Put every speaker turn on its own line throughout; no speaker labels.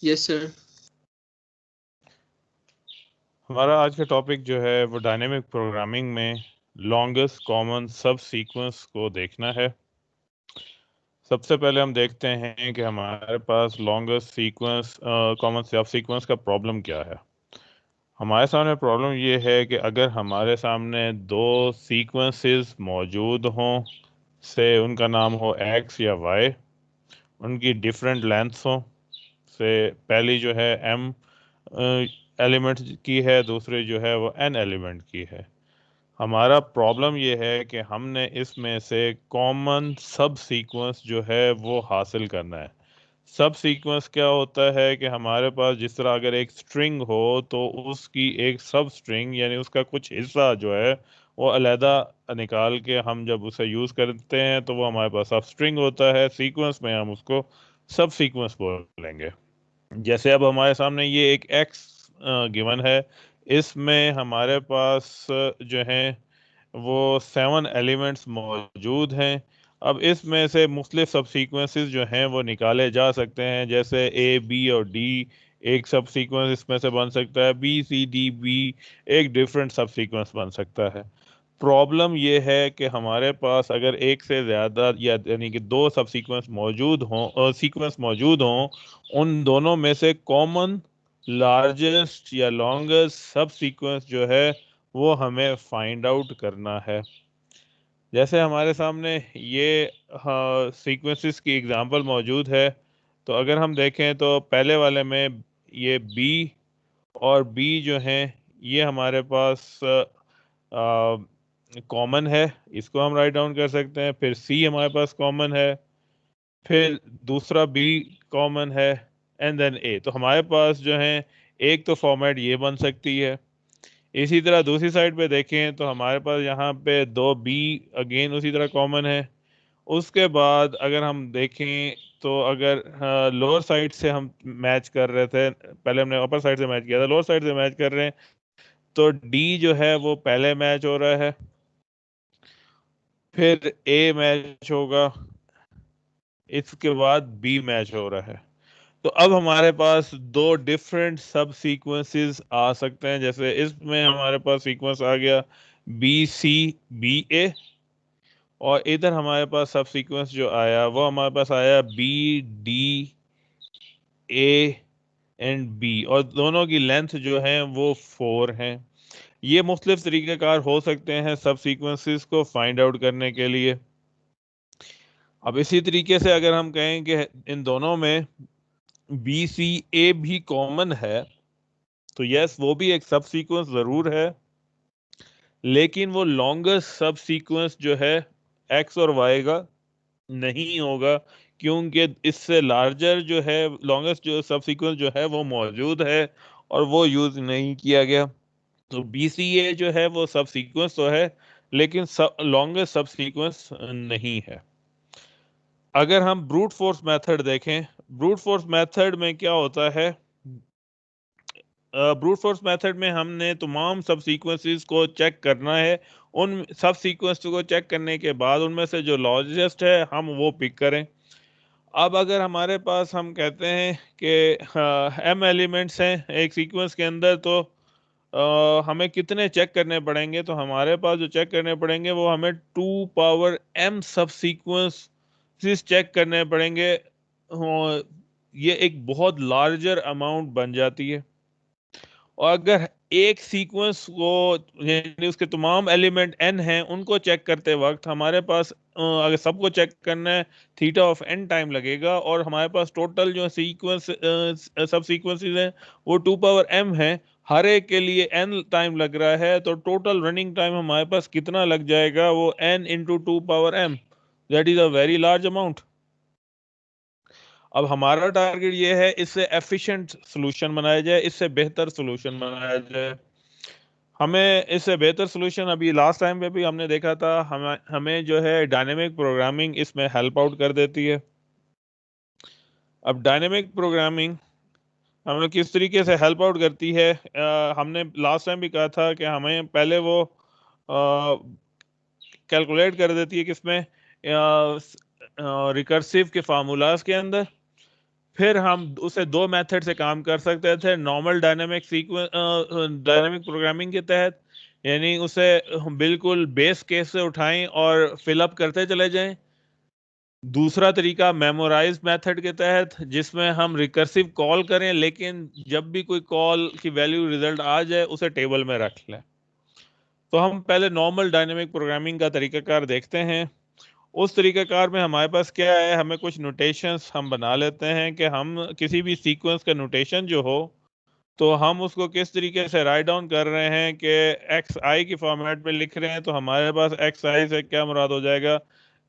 Yes sir.
हमारा आज का टॉपिक जो है वो डायनेमिक प्रोग्रामिंग में लॉन्गेस्ट कॉमन सब सीक्वेंस को देखना है। सबसे पहले हम देखते हैं कि हमारे पास longest sequence common sub sequence का प्रॉब्लम क्या है। हमारे सामने प्रॉब्लम ये है कि अगर हमारे सामने दो सीक्वेंसेस मौजूद हों, से उनका नाम हो एक्स या वाई, उनकी डिफरेंट लेंथ्स हों, से पहली जो है एम एलिमेंट की है, दूसरी जो है वो एन एलिमेंट की है। हमारा प्रॉब्लम ये है कि हमने इसमें से कॉमन सब सीक्वेंस जो है वो हासिल करना है। सब सीक्वेंस क्या होता है कि हमारे पास जिस तरह अगर एक स्ट्रिंग हो तो उसकी एक सब स्ट्रिंग यानी उसका कुछ हिस्सा जो है वो अलहदा निकाल के हम जब उसे यूज करते हैं तो वो हमारे पास सब स्ट्रिंग होता है। सीक्वेंस में हम उसको सब सीक्वेंस बोलेंगे। जैसे अब हमारे सामने ये एक एक्स गिवन है, इसमें हमारे पास जो है वो 7 एलिमेंट्स मौजूद हैं। अब इसमें से मुख्तलिफ सब सीक्वेंसेस जो हैं वो निकाले जा सकते हैं, जैसे ए बी और डी एक सब सीक्वेंस इसमें से बन सकता है, बी सी डी बी एक डिफरेंट सब सीक्वेंस बन सकता है। प्रॉब्लम ये है कि हमारे पास अगर एक से ज़्यादा या यानी कि दो सब सीक्वेंस मौजूद हों, उन दोनों में से कॉमन लार्जेस्ट या लॉन्गेस्ट सब सीक्वेंस जो है वो हमें फाइंड आउट करना है। जैसे हमारे सामने ये सीक्वेंसेस की एग्जांपल मौजूद है, तो अगर हम देखें तो पहले वाले में ये बी और बी जो हैं ये हमारे पास कॉमन है, इसको हम राइट डाउन कर सकते हैं। फिर सी हमारे पास कॉमन है, फिर दूसरा बी कॉमन है, एंड देन ए। तो हमारे पास जो है एक तो फॉर्मेट ये बन सकती है। इसी तरह दूसरी साइड पे देखें तो हमारे पास यहाँ पे दो बी अगेन उसी तरह कॉमन है। उसके बाद अगर हम देखें तो अगर लोअर साइड से हम मैच कर रहे थे, पहले हमने अपर साइड से मैच किया था, लोअर साइड से मैच कर रहे हैं, तो डी जो है वो पहले मैच हो रहा है, फिर ए मैच होगा, इसके बाद बी मैच हो रहा है। तो अब हमारे पास दो डिफरेंट सब सीक्वेंसेस आ सकते हैं। जैसे इसमें हमारे पास सीक्वेंस आ गया बी सी बी ए, और इधर हमारे पास सब सीक्वेंस जो आया वो हमारे पास आया B D A and B, और दोनों की लेंथ जो है वो 4 हैं। ये मुख्तलिफ तरीक़ेकार हो सकते हैं सब सीक्वेंसेस को फाइंड आउट करने के लिए। अब इसी तरीके से अगर हम कहें कि इन दोनों में बी सी ए भी कॉमन है, तो यस वो भी एक सब सीक्वेंस जरूर है, लेकिन वो लॉन्गेस्ट सब सीक्वेंस जो है एक्स और वाई का नहीं होगा, क्योंकि इससे लार्जर जो है लॉन्गेस्ट जो सब सीक्वेंस जो है वो मौजूद है और वो यूज नहीं किया गया। तो BCA जो है वो सब सीक्वेंस तो है, लेकिन सब लॉन्गेस्ट सब सीक्वेंस नहीं है। अगर हम ब्रूट फोर्स मेथड देखें, ब्रूट फोर्स मेथड में क्या होता है, ब्रूट फोर्स मेथड में हमने तमाम सब सीक्वेंसेस को चेक करना है। उन सब सीक्वेंस को चेक करने के बाद उनमें से जो लार्जेस्ट है हम वो पिक करें। अब अगर हमारे पास हम कहते हैं कि m एलिमेंट्स हैं एक सीक्वेंस के अंदर, तो हमें कितने चेक करने पड़ेंगे, तो हमारे पास जो चेक करने पड़ेंगे वो हमें 2 पावर m सब सीक्वेंस चेक करने पड़ेंगे। ये एक बहुत लार्जर अमाउंट बन जाती है। और अगर एक सीक्वेंस को यानी उसके तमाम एलिमेंट n हैं उनको चेक करते वक्त हमारे पास अगर सबको चेक करना है थीटा ऑफ n टाइम लगेगा, और हमारे पास टोटल जो सीक्वेंस सब सीक्वेंसेस हैं वो 2 पावर m है, हर एक के लिए n टाइम लग रहा है, तो टोटल रनिंग टाइम हमारे पास कितना लग जाएगा, वो n into 2 power m, that is a very large amount. अब हमारा टारगेट ये है इससे एफिशिएंट सॉल्यूशन बनाया जाए, इससे बेहतर सॉल्यूशन बनाया जाए। हमें इससे बेहतर सॉल्यूशन अभी लास्ट टाइम पे भी हमने देखा था, हमें हमें जो है डायनेमिक प्रोग्रामिंग इसमें हेल्प आउट कर देती है। अब डायनेमिक प्रोग्रामिंग हमें किस तरीके से हेल्प आउट करती है, हमने लास्ट टाइम भी कहा था कि हमें पहले वो कैलकुलेट कर देती है किसमें, रिकर्सिव के फार्मूलाज के अंदर। फिर हम उसे दो मेथड से काम कर सकते थे, normal dynamic sequence dynamic programming के तहत, यानी उसे हम बिल्कुल बेस केस से उठाएं और फिलअप करते चले जाएं। दूसरा तरीका मेमोराइज मेथड के तहत, जिसमें हम रिकर्सिव कॉल करें, लेकिन जब भी कोई कॉल की वैल्यू रिजल्ट आ जाए उसे टेबल में रख लें। तो हम पहले नॉर्मल डायनेमिक प्रोग्रामिंग का तरीकाकार देखते हैं। उस तरीकाकार में हमारे पास क्या है, हमें कुछ नोटेशंस हम बना लेते हैं कि हम किसी भी सीक्वेंस का नोटेशन जो हो, तो हम उसको किस तरीके से राइट डाउन कर रहे हैं कि एक्स आई की फॉर्मेट में लिख रहे हैं। तो हमारे पास एक्स आई से क्या मुराद हो जाएगा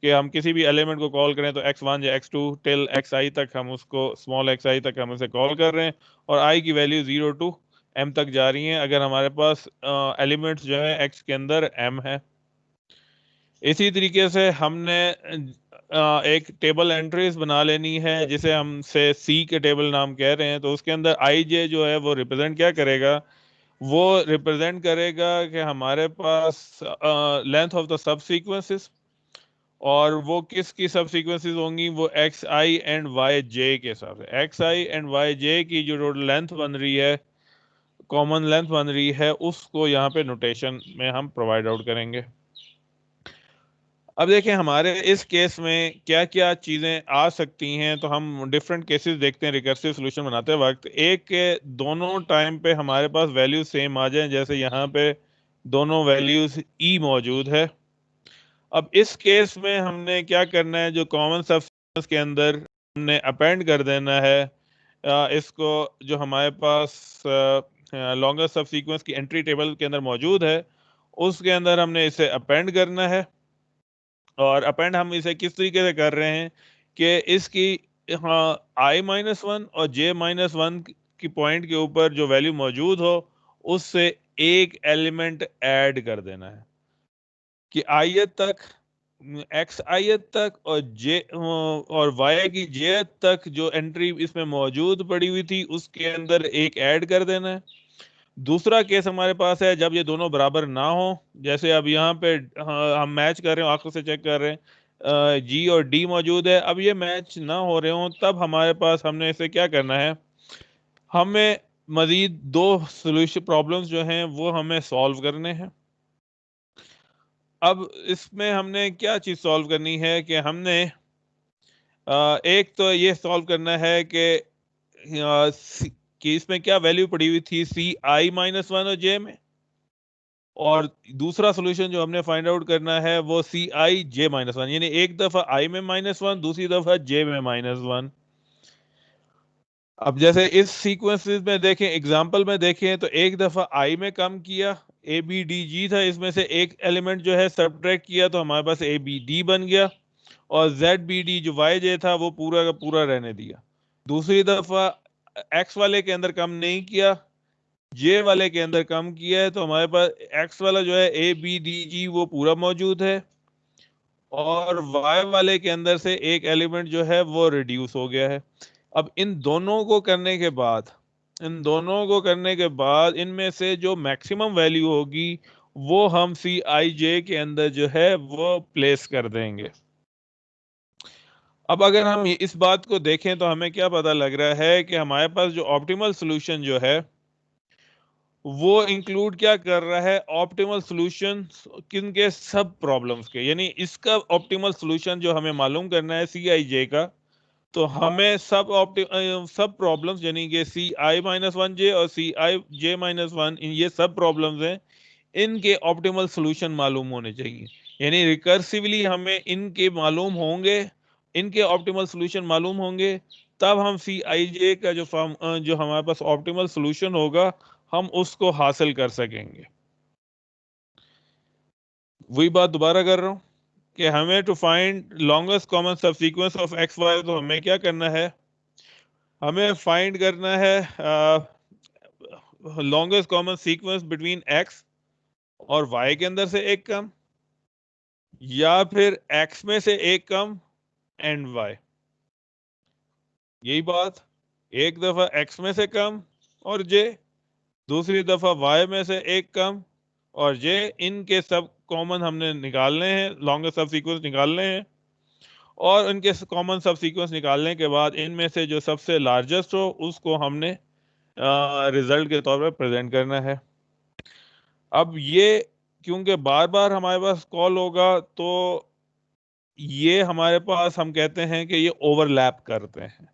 कि हम किसी भी एलिमेंट को कॉल करें तो एक्स वन या एक्स टू टिल एक्स आई तक हम उसको, स्मॉल एक्स आई तक हम उसे कॉल कर रहे हैं, और आई की वैल्यू 0 टू एम तक जा रही हैं अगर हमारे पास एलिमेंट्स जो है एक्स के अंदर एम है। इसी तरीके से हमने एक टेबल एंट्रीज बना लेनी है, जिसे हम से सी के टेबल नाम कह रहे हैं। तो उसके अंदर आई जे जो है वो रिप्रेजेंट क्या करेगा, वो रिप्रेजेंट करेगा कि हमारे पास length of the sub sequences, और वो किसकी सब सीक्वेंसेस होंगी, वो X I and Y J के हिसाब से। X I and Y J की जो टोटल लेंथ बन रही है, कॉमन लेंथ बन रही है, उसको यहाँ पे नोटेशन में हम प्रोवाइड आउट करेंगे। अब देखें हमारे इस केस में क्या क्या चीजें आ सकती हैं। तो हम डिफरेंट केसेस देखते हैं रिकर्सिव सॉल्यूशन बनाते वक्त। एक के दोनों टाइम पे हमारे पास वैल्यूज सेम आ जाएं, जैसे यहाँ पे दोनों वैल्यूज ई मौजूद है। अब इस केस में हमने क्या करना है, जो कॉमन सबसेक्वेंस के अंदर हमने अपेंड कर देना है इसको, जो हमारे पास लॉन्गेस्ट सब सीक्वेंस की एंट्री टेबल के अंदर मौजूद है, उसके अंदर हमने इसे अपेंड करना है। और अपेंड हम इसे किस तरीके से कर रहे हैं कि इसकी, हाँ, आई माइनस वन और जे माइनस वन की पॉइंट के ऊपर जो वैल्यू मौजूद हो, उससे एक एलिमेंट ऐड कर देना है कि आई तक, एक्स आई तक और जे और वाई की जे तक जो एंट्री इसमें मौजूद पड़ी हुई थी उसके अंदर एक ऐड कर देना है। दूसरा केस हमारे पास है जब ये दोनों बराबर ना हो, जैसे अब यहाँ पे, हाँ, हम मैच कर रहे हो, आंखों से चेक कर रहे हैं जी और डी मौजूद है, अब ये मैच ना हो रहे हो, तब हमारे पास हमने इसे क्या करना है, हमें मजीद दो सोल्यूशन प्रॉब्लम्स जो हैं वो हमें सॉल्व करने हैं। अब इसमें हमने क्या चीज सॉल्व करनी है कि हमने एक तो ये सॉल्व करना है कि इसमें क्या वैल्यू पड़ी हुई थी सी आई माइनस वन और जे में, और दूसरा सॉल्यूशन जो हमने फाइंड आउट करना है वो सी आई जे माइनस वन, यानी एक दफा आई में माइनस वन, दूसरी दफा जे में माइनस वन। अब जैसे इस सीक्वेंस में देखें, एग्जांपल में देखें, तो एक दफा आई में कम किया, ए बी डी जी था, इसमें से एक एलिमेंट जो है सब्ट्रैक्ट किया तो हमारे पास ए बी डी बन गया, और जेड बी डी जो वाई जे था वो पूरा का पूरा रहने दिया। दूसरी दफा एक्स वाले के अंदर कम नहीं किया, जे वाले के अंदर कम किया है, तो हमारे पास एक्स वाला जो है ए बी डी जी वो पूरा मौजूद है, और वाई वाले के अंदर से एक एलिमेंट जो है वो रिड्यूस हो गया है। अब इन दोनों को करने के बाद इनमें से जो मैक्सिमम वैल्यू होगी वो हम सी आई जे के अंदर जो है वो प्लेस कर देंगे। अब अगर हम इस बात को देखें तो हमें क्या पता लग रहा है कि हमारे पास जो ऑप्टिमल सॉल्यूशन जो है वो इंक्लूड क्या कर रहा है, ऑप्टिमल सॉल्यूशन किन के, सब प्रॉब्लम्स के, यानी इसका ऑप्टिमल सॉल्यूशन जो हमें मालूम करना है सी आई जे का, तो हमें सब प्रॉब्लम्स यानी कि सी आई माइनस वन जे और सी आई जे माइनस वन, इन ये सब प्रॉब्लम्स हैं, इनके ऑप्टिमल सॉल्यूशन मालूम होने चाहिए। यानी रिकर्सिवली हमें इनके मालूम होंगे, इनके ऑप्टिमल सॉल्यूशन मालूम होंगे, तब हम सी आई जे का जो हमारे पास ऑप्टिमल सॉल्यूशन होगा हम उसको हासिल कर सकेंगे। वही बात दोबारा कर रहा हूं कि हमें to find longest common subsequence of X Y, तो हमें क्या करना है, हमें फाइंड करना है longest common sequence between X और वाई के अंदर से एक कम, या फिर एक्स में से एक कम एंड वाई। यही बात, एक दफा एक्स में से कम और जे, दूसरी दफा वाई में से एक कम और जे, इनके सब कॉमन हमने निकालने हैं, लॉन्गेस्ट सब सीक्वेंस निकालने हैं। और इनके कॉमन सब सीक्वेंस निकालने के बाद इनमें से जो सबसे लार्जेस्ट हो उसको हमने रिजल्ट के तौर पर प्रेजेंट करना है। अब ये क्योंकि बार बार हमारे पास कॉल होगा तो ये हमारे पास हम कहते हैं कि ये ओवरलैप करते हैं।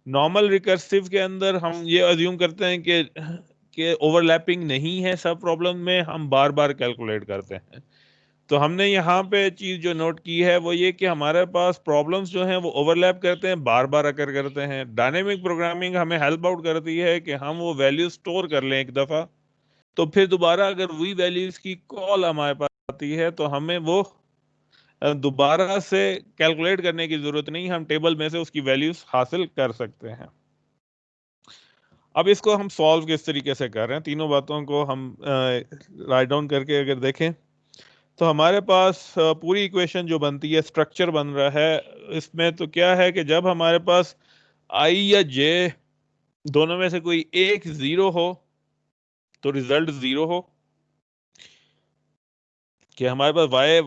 नॉर्मल रिकर्सिव के अंदर हम ये अज्यूम करते हैं कि ओवरलैपिंग नहीं है, सब प्रॉब्लम में हम बार बार कैलकुलेट करते हैं। तो हमने यहाँ पे चीज जो नोट की है वो ये कि हमारे पास प्रॉब्लम्स जो हैं वो ओवरलैप करते हैं, बार बार अकर करते हैं। डायनेमिक प्रोग्रामिंग हमें हेल्प आउट करती है कि हम वो वैल्यू स्टोर कर लें एक दफा, तो फिर दोबारा अगर वही वैल्यूज की कॉल हमारे पास आती है तो हमें वो दोबारा से कैलकुलेट करने की जरूरत नहीं, हम टेबल में से उसकी वैल्यूज हासिल कर सकते हैं। अब इसको हम सॉल्व किस तरीके से कर रहे हैं, तीनों बातों को हम राइट डाउन करके अगर देखें तो हमारे पास पूरी इक्वेशन जो बनती है, स्ट्रक्चर बन रहा है इसमें, तो क्या है कि जब हमारे पास आई या जे दोनों में से कोई एक जीरो हो तो रिजल्ट जीरो हो, कि हमारे पास वाई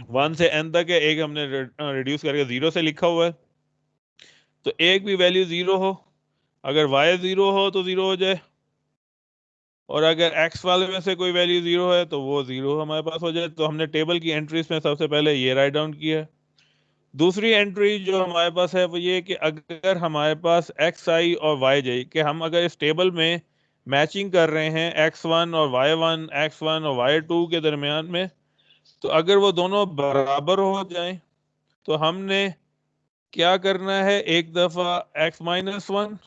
1 से n तक है, एक हमने रिड्यूस करके जीरो से लिखा हुआ है, तो एक भी वैल्यू जीरो हो, अगर y जीरो हो तो जीरो हो जाए, और अगर x वाले में से कोई वैल्यू जीरो है तो वो जीरो हमारे पास हो जाए। तो हमने टेबल की एंट्रीज में सबसे पहले ये राइट डाउन किया है। दूसरी एंट्री जो हमारे पास है वो ये कि अगर हमारे पास xi और yj कि हम अगर इस टेबल में मैचिंग कर रहे हैं x1 और y1, x1 और y2 के दरमियान में, तो अगर वो दोनों बराबर हो जाएं तो हमने क्या करना है, एक दफा x-1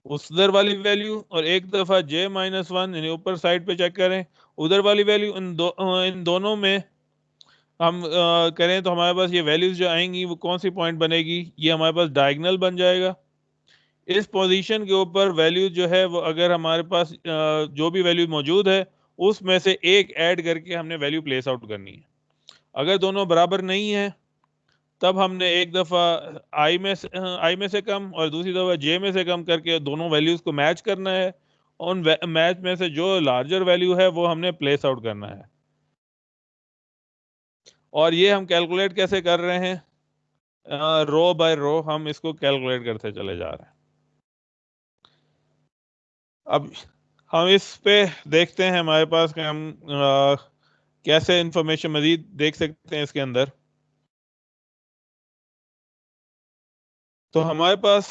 उधर वाली वैल्यू और एक दफा j-1 यानी ऊपर साइड पे चेक करें उधर वाली वैल्यू, इन दोनों में हम करें तो हमारे पास ये वैल्यूज जो आएंगी वो कौन सी पॉइंट बनेगी, ये हमारे पास डायगोनल बन जाएगा। इस पोजीशन के ऊपर वैल्यू जो है वो अगर हमारे पास जो भी वैल्यू मौजूद है उसमें से एक ऐड करके हमने वैल्यू प्लेस आउट करनी है। अगर दोनों बराबर नहीं है तब हमने एक दफा आई में से कम और दूसरी दफा जे में से कम करके दोनों वैल्यूज को मैच करना है। उन मैच में से जो लार्जर वैल्यू है वो हमने प्लेस आउट करना है। और ये हम कैलकुलेट कैसे कर रहे हैं, रो बाय रो हम इसको कैलकुलेट करते चले जा रहे हैं। अब हम इस पे देखते हैं हमारे पास कि हम कैसे इंफॉर्मेशन मजीद देख सकते हैं इसके अंदर। तो हमारे पास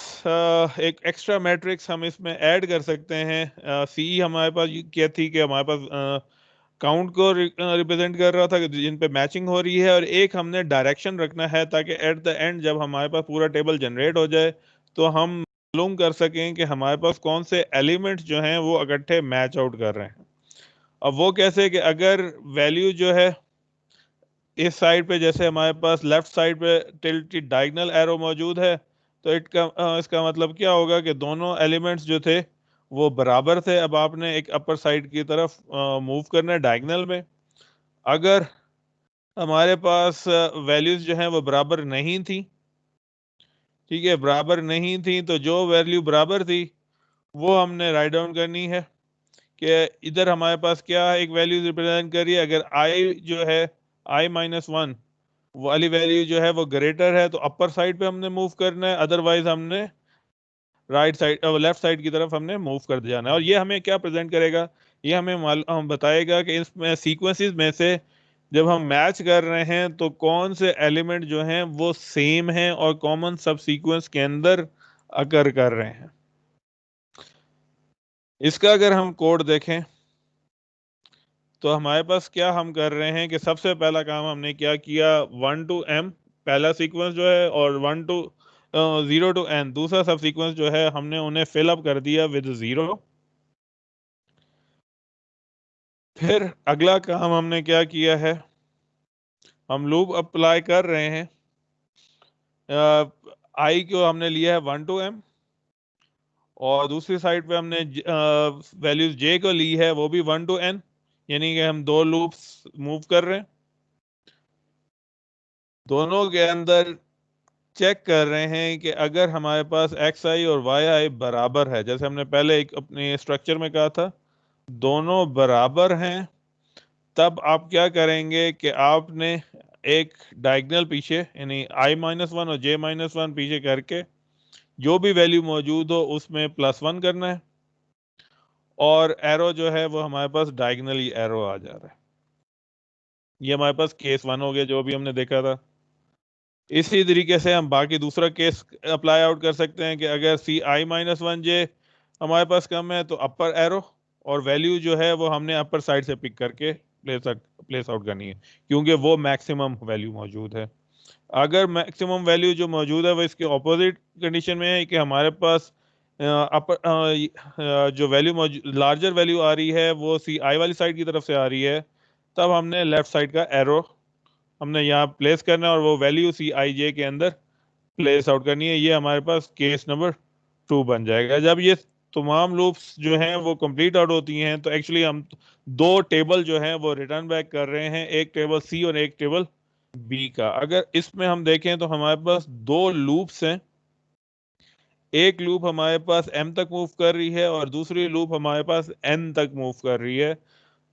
एक एक्स्ट्रा मैट्रिक्स हम इसमें ऐड कर सकते हैं। सी हमारे पास क्या थी कि हमारे पास काउंट को रिप्रेजेंट कर रहा था कि जिन पे मैचिंग हो रही है, और एक हमने डायरेक्शन रखना है ताकि एट द एंड जब हमारे पास पूरा टेबल जनरेट हो जाए तो हम मालूम कर सकें कि हमारे पास कौन से एलिमेंट्स जो हैं वो इकट्ठे मैच आउट कर रहे हैं। अब वो कैसे कि अगर वैल्यू जो है इस साइड पे, जैसे हमारे पास लेफ्ट साइड पे टिल्टेड डायगोनल एरो मौजूद है, तो इसका मतलब क्या होगा कि दोनों एलिमेंट्स जो थे वो बराबर थे। अब आपने एक अपर साइड की तरफ मूव करना है डायगोनल में। अगर हमारे पास वैल्यूज जो हैं वो बराबर नहीं थी, ठीक है, बराबर नहीं थी, तो जो वैल्यू बराबर थी वो हमने राइट डाउन करनी है कि इधर हमारे पास क्या एक वैल्यू रिप्रेजेंट करिए। अगर आई जो है i-1 वाली वैल्यू जो है वो ग्रेटर है तो अपर साइड पे हमने मूव करना है, अदरवाइज हमने राइट साइड लेफ्ट साइड की तरफ हमने मूव कर जाना है। और ये हमें क्या प्रेजेंट करेगा, ये हमें हम बताएगा कि इसमें सीक्वेंसेस में से जब हम मैच कर रहे हैं तो कौन से एलिमेंट जो हैं वो सेम हैं और कॉमन सब सीक्वेंस के अंदर अकर कर रहे हैं। इसका अगर हम कोड देखें तो हमारे पास क्या हम कर रहे हैं कि सबसे पहला काम हमने क्या किया, 1 to m पहला सीक्वेंस जो है और 0 to n दूसरा सब सीक्वेंस जो है, हमने उन्हें फिल अप कर दिया विद जीरो। फिर अगला काम हमने क्या किया है, हम लूप अप्लाई कर रहे हैं। आई को हमने लिया है 1 to m और दूसरी साइड पे हमने वैल्यूज जे को ली है वो भी 1 to n, यानी कि हम दो लूप्स मूव कर रहे हैं, दोनों के अंदर चेक कर रहे हैं कि अगर हमारे पास एक्स आई और वाई आई बराबर है, जैसे हमने पहले एक अपने स्ट्रक्चर में कहा था दोनों बराबर हैं, तब आप क्या करेंगे कि आपने एक डायगोनल पीछे यानी i-1 और j-1 पीछे करके जो भी वैल्यू मौजूद हो उसमें +1 करना है, और एरो जो है वो हमारे पास डायगोनली एरो आ जा रहा है। ये हमारे पास केस 1 हो गया जो भी हमने देखा था। इसी तरीके से हम बाकी दूसरा केस अप्लाई आउट कर सकते हैं कि अगर ci-1j हमारे पास कम है तो अपर एरो, और वैल्यू जो है वो हमने अपर साइड से पिक करके प्लेस आउट करनी है, क्योंकि वो मैक्सिमम वैल्यू मौजूद है। अगर मैक्सिमम वैल्यू जो मौजूद है वो इसके ऑपोजिट कंडीशन में है कि हमारे पास जो वैल्यू लार्जर वैल्यू आ रही है वो ci वाली साइड की तरफ से आ रही है, तब हमने लेफ्ट साइड का एरो हमने यहाँ प्लेस करना है और वो वैल्यू ci के अंदर प्लेस आउट करनी है। ये हमारे पास केस नंबर 2 बन जाएगा। जब ये तमाम लूप्स जो हैं वो कंप्लीट आउट होती हैं तो एक्चुअली हम दो टेबल जो हैं वो रिटर्न बैक कर रहे हैं, एक टेबल सी और एक टेबल बी का। अगर इसमें हम देखें तो हमारे पास दो लूप्स हैं, एक लूप हमारे पास m तक मूव कर रही है और दूसरी लूप हमारे पास n तक मूव कर रही है।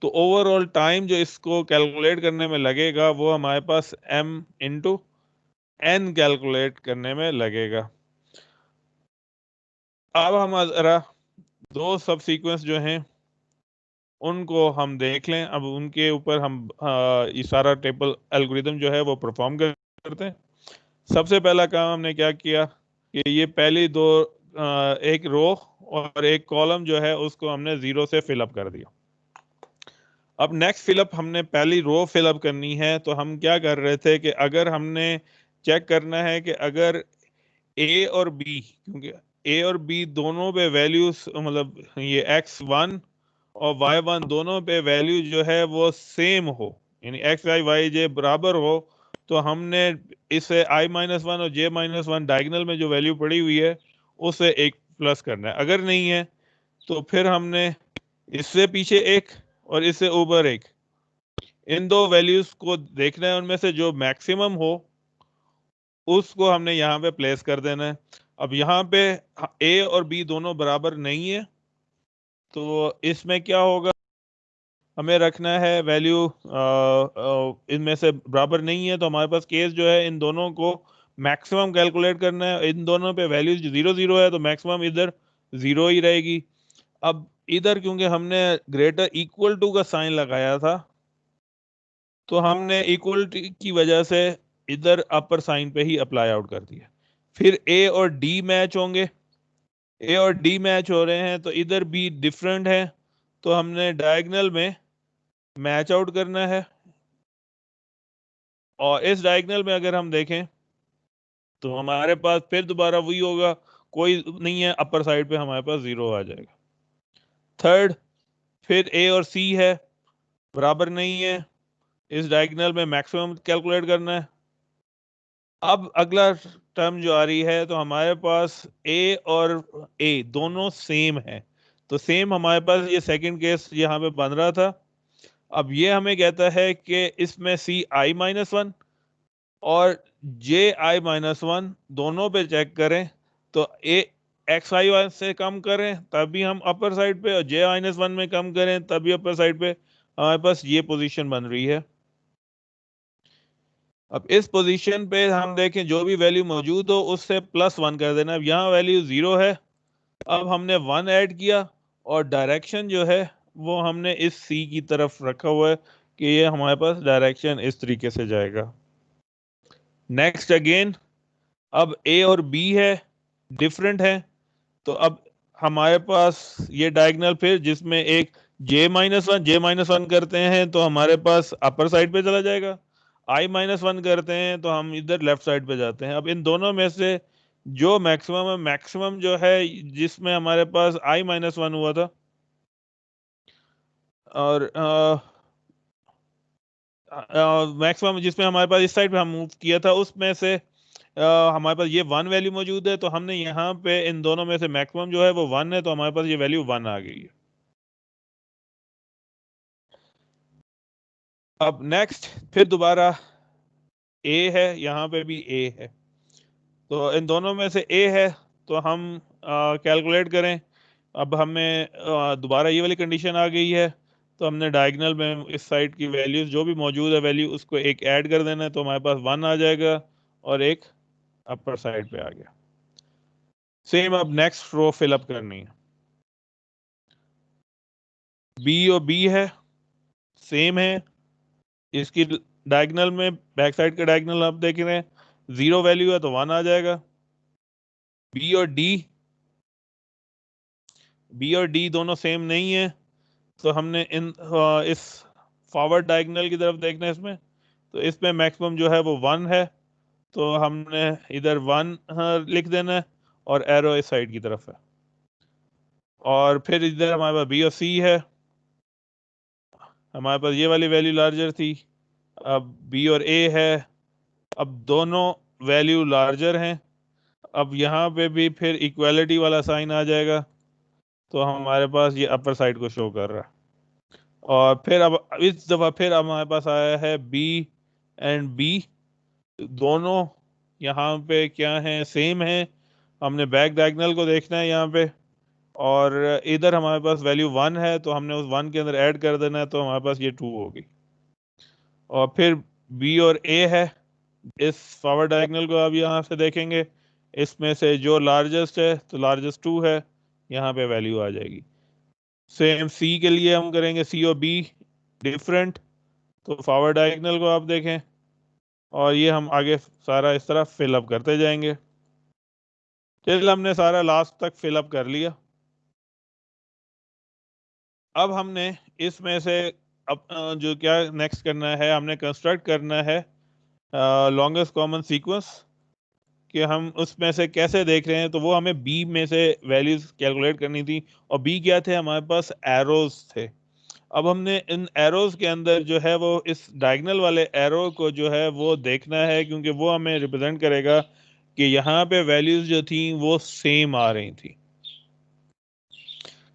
तो ओवरऑल टाइम जो इसको कैलकुलेट करने में लगेगा वो हमारे पास m इंटू n कैलकुलेट करने में लगेगा। अब हम जरा दो सब सीक्वेंस जो हैं उनको हम देख लें। अब उनके ऊपर हम ये सारा टेबल एल्गोरिथम जो है वो परफॉर्म करते हैं। सबसे पहला काम हमने क्या किया कि ये पहली दो एक रो और एक कॉलम जो है उसको हमने 0 से फिलअप कर दिया। अब नेक्स्ट फिलअप हमने पहली रो फिलअप करनी है, तो हम क्या कर रहे थे कि अगर हमने चेक करना है कि अगर ए और बी, क्योंकि ए और बी दोनों पे वैल्यूज मतलब ये x1 और y1 दोनों पे वैल्यू जो है वो सेम हो, यानी x y y j बराबर हो, तो हमने इसे i-1 और j-1 डायगोनल में जो वैल्यू पड़ी हुई है उसे एक प्लस करना है। अगर नहीं है तो फिर हमने इससे पीछे एक और इससे ऊपर एक, इन दो वैल्यूज को देखना है, उनमें से जो मैक्सिमम हो उसको हमने यहाँ पे प्लेस कर देना है। अब यहाँ पे ए और बी दोनों बराबर नहीं है, तो इसमें क्या होगा, हमें रखना है वैल्यू इनमें से बराबर नहीं है, तो हमारे पास केस जो है इन दोनों को मैक्सिमम कैलकुलेट करना है। इन दोनों पे वैल्यू 0 0 है तो मैक्सिमम इधर 0 ही रहेगी। अब इधर क्योंकि हमने ग्रेटर इक्वल टू का साइन लगाया था, तो हमने इक्वल की वजह से इधर अपर साइन पे ही अप्लाई आउट कर दिया। फिर ए और डी मैच होंगे, ए और डी मैच हो रहे हैं तो इधर भी डिफरेंट है, तो हमने डायगोनल में मैच आउट करना है। और इस डायगोनल में अगर हम देखें तो हमारे पास फिर दोबारा वही होगा, कोई नहीं है अपर साइड पे, हमारे पास 0 आ जाएगा। थर्ड, फिर ए और सी है बराबर नहीं है, इस डायगोनल में मैक्सिमम कैलकुलेट करना है। अब अगला टर्म जो आ रही है तो हमारे पास ए और ए दोनों सेम है, तो सेम हमारे पास ये सेकंड केस यहाँ पे बन रहा था। अब ये हमें कहता है कि इसमें ci-1 और ji-1 दोनों पे चेक करें, तो ए xi से कम करें तभी हम अपर साइड पे, और j-1 में कम करें तभी अपर साइड पे। हमारे पास ये पोजीशन बन रही है। अब इस पोजीशन पे हम देखें जो भी वैल्यू मौजूद हो उससे +1 कर देना। अब यहाँ वैल्यू 0 है, अब हमने 1 ऐड किया और डायरेक्शन जो है वो हमने इस सी की तरफ रखा हुआ है कि ये हमारे पास डायरेक्शन इस तरीके से जाएगा। नेक्स्ट अगेन, अब ए और बी है डिफरेंट है, तो अब हमारे पास ये डायगोनल फिर जिसमें एक j-1 करते हैं तो हमारे पास अपर साइड पे चला जाएगा, i-1 करते हैं तो हम इधर लेफ्ट साइड पे जाते हैं। अब इन दोनों में से जो मैक्सिमम है, मैक्सिमम जो है जिसमें हमारे पास i-1 हुआ था, और मैक्सिमम जिसमें हमारे पास इस साइड पे हम मूव किया था उसमें से हमारे पास ये 1 वैल्यू मौजूद है, तो हमने यहाँ पे इन दोनों में से मैक्सिमम जो है वो 1 है, तो हमारे पास ये वैल्यू 1 आ गई है। अब नेक्स्ट फिर दोबारा ए है, यहाँ पे भी ए है, तो इन दोनों में से ए है तो हम कैलकुलेट करें। अब हमें दोबारा ये वाली कंडीशन आ गई है, तो हमने डायगोनल में इस साइड की वैल्यूज जो भी मौजूद है वैल्यू उसको एक ऐड कर देना है, तो हमारे पास 1 आ जाएगा और एक अपर साइड पे आ गया। सेम अब नेक्स्ट रो फिलअप करनी है। बी और बी है, सेम है। इसकी डायगोनल में बैक साइड का डायगोनल आप देख रहे हैं, 0 वैल्यू है तो 1 आ जाएगा। बी और डी, बी और डी दोनों सेम नहीं है, तो हमने इस फॉरवर्ड डायगोनल की तरफ देखना है इसमें। तो इसमें मैक्सिमम जो है वो 1 है, तो हमने इधर 1 लिख देना है और एरो इस साइड की तरफ है। और फिर इधर हमारे पास बी और सी है, हमारे पास ये वाली वैल्यू लार्जर थी। अब बी और ए है, अब दोनों वैल्यू लार्जर हैं। अब यहाँ पे भी फिर इक्वालिटी वाला साइन आ जाएगा, तो हमारे पास ये अपर साइड को शो कर रहा है। और फिर अब इस दफा फिर हमारे पास आया है बी एंड बी, दोनों यहाँ पे क्या है, सेम है। हमने बैक डायगोनल को देखना है यहाँ पे, और इधर हमारे पास वैल्यू 1 है, तो हमने उस 1 के अंदर ऐड कर देना है, तो हमारे पास ये 2 होगी। और फिर बी और ए है, इस फॉरवर्ड डायगोनल को आप यहाँ से देखेंगे, इसमें से जो लार्जेस्ट है तो लार्जेस्ट 2 है, यहाँ पे वैल्यू आ जाएगी। सेम सी के लिए हम करेंगे, सी और बी डिफरेंट, तो फॉरवर्ड डायगोनल को आप देखें, और ये हम आगे सारा इस तरह फिलअप करते जाएंगे टिल हमने सारा लास्ट तक फिलअप कर लिया। अब हमने इसमें से अब जो क्या नेक्स्ट करना है, हमने कंस्ट्रक्ट करना है लॉन्गेस्ट कॉमन सीक्वेंस, कि हम उसमें से कैसे देख रहे हैं। तो वो हमें बी में से वैल्यूज कैलकुलेट करनी थी, और बी क्या थे, हमारे पास एरोज थे। अब हमने इन एरोज के अंदर जो है वो इस डायगोनल वाले एरो को जो है वो देखना है, क्योंकि वो हमें रिप्रेजेंट करेगा कि यहाँ पे वैल्यूज जो थी वो सेम आ रही थी।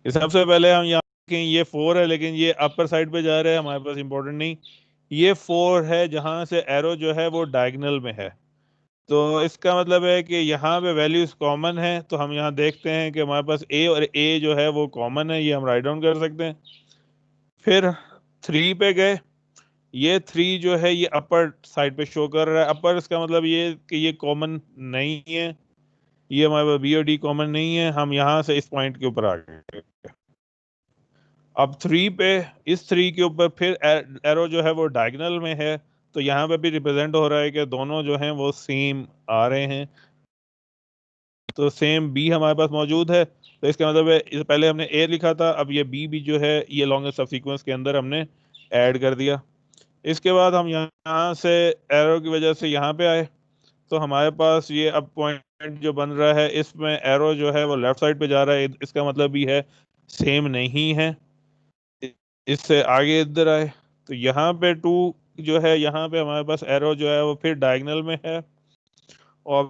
सबसे पहले हम यहाँ देखें, ये 4 है लेकिन ये अपर साइड पे जा रहा है, हमारे पास इंपॉर्टेंट नहीं। ये 4 है जहां से एरो जो है वो डायगोनल में है, तो इसका मतलब है कि यहाँ पे वैल्यूज कॉमन है। तो हम यहाँ देखते हैं कि हमारे पास ए और ए जो है वो कॉमन है, ये हम राइट डाउन कर सकते हैं। फिर 3 पे गए, ये 3 जो है ये अपर साइड पे शो कर रहा है। अपर इसका मतलब ये कि ये कॉमन नहीं है, ये हमारे पास बी और डी कॉमन नहीं है। हम यहाँ से इस पॉइंट के ऊपर आ गए। अब 3 पे, इस 3 के ऊपर फिर एरो जो है वो डायगोनल में है, तो यहाँ पे भी रिप्रेजेंट हो रहा है कि दोनों जो हैं वो सेम आ रहे हैं। तो सेम बी हमारे पास मौजूद है, तो इसका मतलब है इस पहले हमने ए लिखा था, अब ये बी भी जो है ये लॉन्गेस्ट सब सीक्वेंस के अंदर हमने ऐड कर दिया। इसके बाद हम यहाँ से एरो की वजह से यहाँ पे आए, तो हमारे पास ये अब पॉइंट जो बन रहा है, इसमें एरो जो है वो लेफ्ट साइड पे जा रहा है, इसका मतलब भी है सेम नहीं है। इससे आगे इधर आए, तो यहाँ पे 2 जो है, यहाँ पे हमारे पास एरो जो है वो फिर डायगोनल में है, और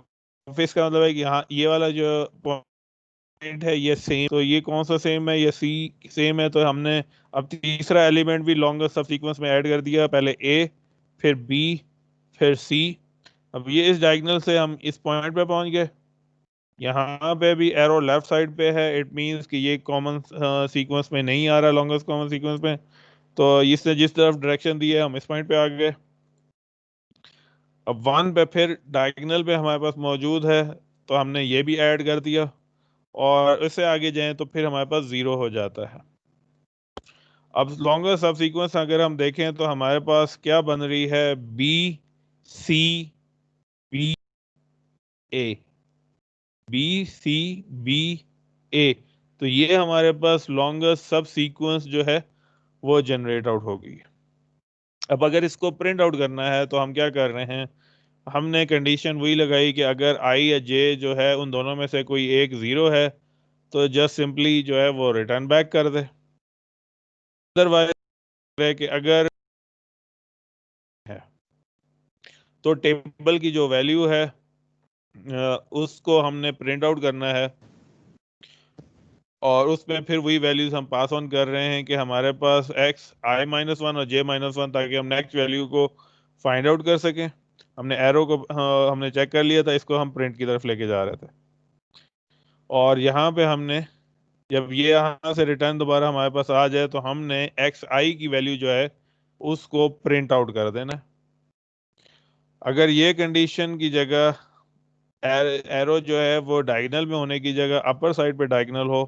फिर इसका मतलब है कि यहाँ ये वाला जो पॉइंट है ये सेम। तो ये कौन सा सेम है, ये सी सेम है। तो हमने अब तीसरा एलिमेंट भी लॉन्गेस्ट सब सीक्वेंस में ऐड कर दिया, पहले ए, फिर बी, फिर सी। अब ये इस डायगोनल से हम इस पॉइंट पे पहुंच गए, यहाँ पे भी एरो लेफ्ट साइड पे है, इट मींस कि ये कॉमन सीक्वेंस में नहीं आ रहा, लॉन्गेस्ट कॉमन सीक्वेंस में। तो इसने जिस तरफ डायरेक्शन दी है हम इस पॉइंट पे आ गए। अब 1 पे फिर डायगोनल पे हमारे पास मौजूद है, तो हमने ये भी ऐड कर दिया, और इससे आगे जाएं तो फिर हमारे पास 0 हो जाता है। अब लॉन्गेस्ट सब सीक्वेंस अगर हम देखें तो हमारे पास क्या बन रही है, बी सी बी ए, बी सी बी ए। तो ये हमारे पास लॉन्गेस्ट सब सीक्वेंस जो है वो जनरेट आउट हो गई। अब अगर इसको प्रिंट आउट करना है तो हम क्या कर रहे हैं, हमने कंडीशन वही लगाई कि अगर आई या जे जो है उन दोनों में से कोई एक 0 है, तो जस्ट सिंपली जो है वो रिटर्न बैक कर दे। अदरवाइज है कि अगर है तो टेबल की जो वैल्यू है उसको हमने प्रिंट आउट करना है, और उसमें फिर वही वैल्यूज हम पास ऑन कर रहे हैं कि हमारे पास एक्स i-1 और j-1, ताकि हम नेक्स्ट वैल्यू को फाइंड आउट कर सकें। हमने एरो को हमने चेक कर लिया था, इसको हम प्रिंट की तरफ लेके जा रहे थे, और यहाँ पे हमने जब ये यहाँ से रिटर्न दोबारा हमारे पास आ जाए तो हमने एक्स आई की वैल्यू जो है उसको प्रिंट आउट कर देना। अगर ये कंडीशन की जगह एरो जो है वो डायगोनल में होने की जगह अपर साइड पे डायगोनल हो,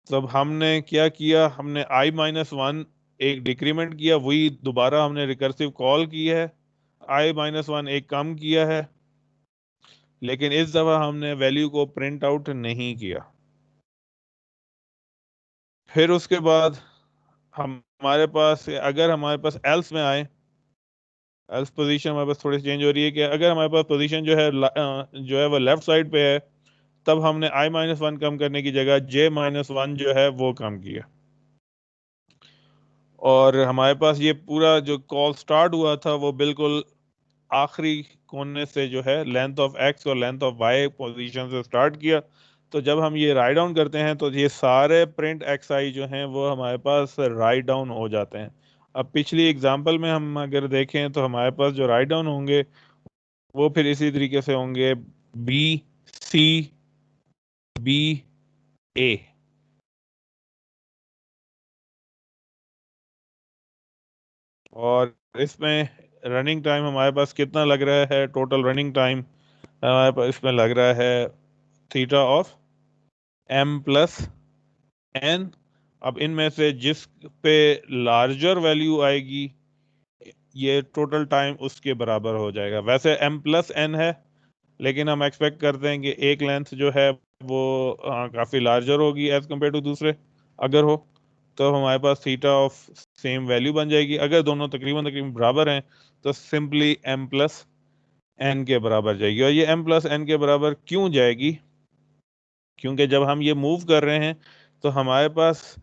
तब हमने क्या किया, हमने i-1 एक डिक्रीमेंट किया, वही दोबारा हमने रिकर्सिव कॉल की है, i-1 एक कम किया है, लेकिन इस दफा हमने वैल्यू को प्रिंट आउट नहीं किया। फिर उसके बाद हमारे पास, अगर हमारे पास एल्स में आए, एल्स पोजीशन हमारे पास थोड़ी चेंज हो रही है कि अगर हमारे पास पोजीशन जो है वो लेफ्ट साइड पे है, तब हमने i-1 कम करने की जगह j-1 जो है वो कम किया। और हमारे पास ये पूरा जो कॉल स्टार्ट हुआ था वो बिल्कुल आखिरी कोने से जो है लेंथ ऑफ एक्स और लेंथ ऑफ वाई पोजीशन से स्टार्ट किया। तो जब हम ये राइट डाउन करते हैं तो ये सारे प्रिंट एक्स आई जो हैं वो हमारे पास राइट डाउन हो जाते हैं। अब पिछली एग्जांपल में हम अगर देखें तो हमारे पास जो राइट डाउन होंगे वो फिर इसी तरीके से होंगे, बी सी बी ए। और इसमें रनिंग टाइम हमारे पास कितना लग रहा है, टोटल रनिंग टाइम हमारे पास इसमें लग रहा है theta of m plus n। अब इनमें से जिस पे लार्जर वैल्यू आएगी ये टोटल टाइम उसके बराबर हो जाएगा। वैसे m प्लस n है, लेकिन हम एक्सपेक्ट करते हैं कि एक लेंथ जो है वो काफ़ी लार्जर होगी एज कम्पेयर टू दूसरे। अगर हो तो हमारे पास थीटा ऑफ सेम वैल्यू बन जाएगी। अगर दोनों तकरीबन तकरीबन बराबर हैं तो सिंपली m प्लस n के बराबर जाएगी। और ये m प्लस n के बराबर क्यों जाएगी, क्योंकि जब हम ये मूव कर रहे हैं तो हमारे पास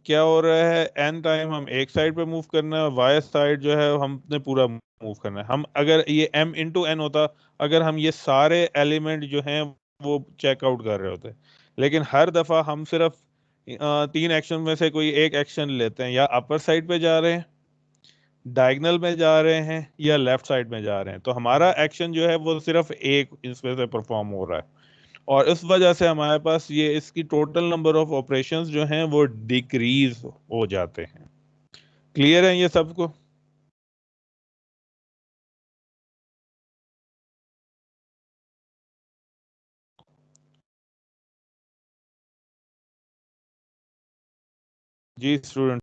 क्या हो रहा है, एन टाइम हम एक साइड पे मूव करना है और वाई साइड जो है हमने पूरा मूव करना है। हम अगर ये m इंटू एन होता, अगर हम ये सारे एलिमेंट जो हैं वो चेकआउट कर रहे होते, लेकिन हर दफा हम सिर्फ तीन एक्शन में से कोई एक एक्शन लेते हैं, या अपर साइड पे जा रहे हैं, डायगोनल में जा रहे हैं, या लेफ्ट साइड में जा रहे हैं, तो हमारा एक्शन जो है वो सिर्फ एक इसमें से परफॉर्म हो रहा है। और इस वजह से हमारे पास ये इसकी टोटल नंबर ऑफ ऑपरेशंस जो हैं वो डिक्रीज हो जाते हैं। क्लियर है ये सबको? जी स्टूडेंट।